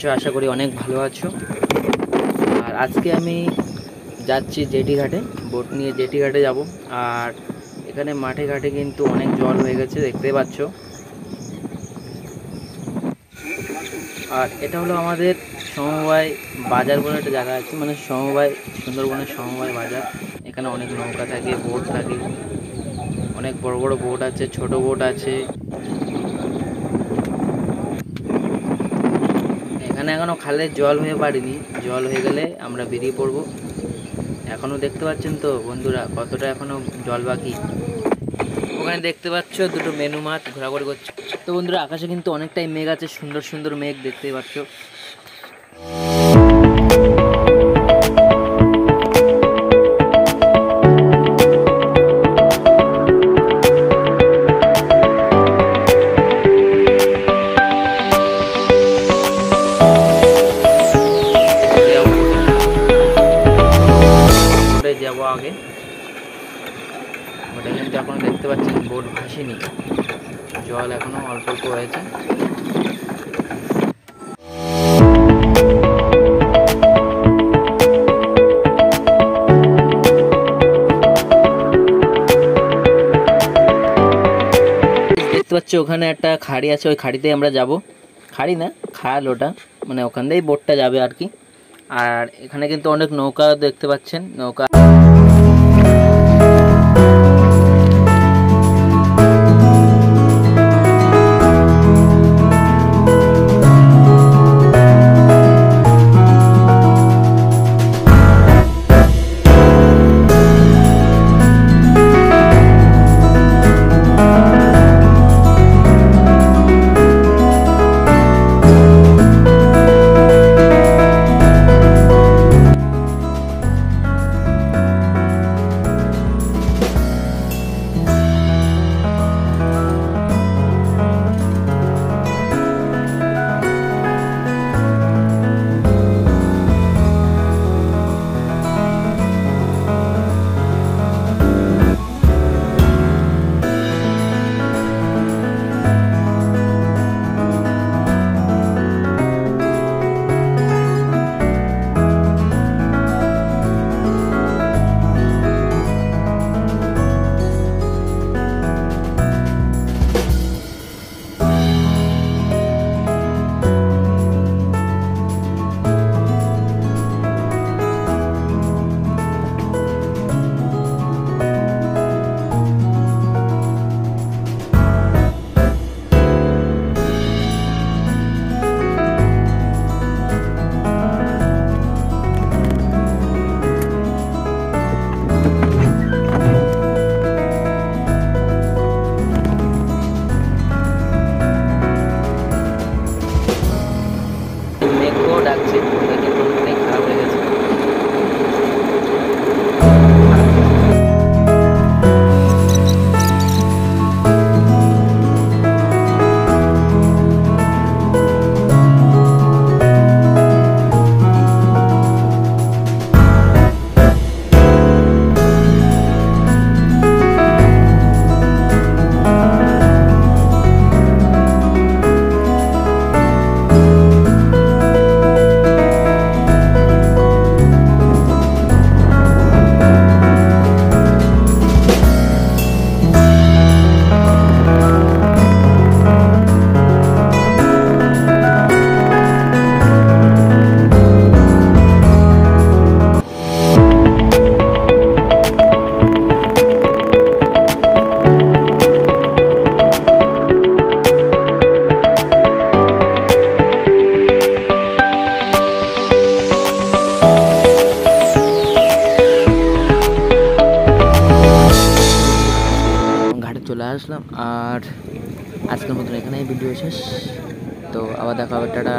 আছো? আশা করি অনেক ভালো আছো। আর আজকে আমি যাচ্ছি জেটি ঘাটে, বোট নিয়ে জেটি ঘাটে যাব। আর এখানে মাঠে ঘাটে কিন্তু অনেক জল হয়ে গেছে, দেখতে পাচ্ছ। আর এটা হলো আমাদের সমবায় বাজার বলে একটা জায়গা আছে, মানে সমবায়, সুন্দরবনের সমবায় বাজার। এখানে অনেক নৌকা থাকে, বোট থাকে, অনেক বড় বড় বোট আছে, ছোট বোট আছে। এখানে এখনো খালের জল হয়ে পারিনি, জল হয়ে গেলে আমরা বেরিয়ে পড়বো। এখনো দেখতে পাচ্ছেন তো বন্ধুরা, কতটা এখনো জল বাকি। ওখানে দেখতে পাচ্ছ দুটো মেনু মাছ ঘোরাঘুরি করছে। তো বন্ধুরা, আকাশে কিন্তু অনেকটাই মেঘ আছে, সুন্দর সুন্দর মেঘ দেখতেই পাচ্ছ। যাবো আগে, ওটা কিন্তু এখনো দেখতে পাচ্ছেন বোট ভাসেনি, জল এখনো অল্প অল্প হয়েছে। দেখতে পাচ্ছ ওখানে একটা খাড়ি আছে, ওই খাড়িতে আমরা যাব। খাড়ি না, খাল ওটা, মানে ওখান দিয়েই বোটটা যাবে আর কি। আর এখানে কিন্তু অনেক নৌকা দেখতে পাচ্ছেন, নৌকা। ডাকছে, কিন্তু অনেকটাই খারাপ হয়ে গেছে। চলে আসলাম। আর আজকের মতন এখানেই ভিডিও শেষ। তো আবার দেখা হবে, টাটা।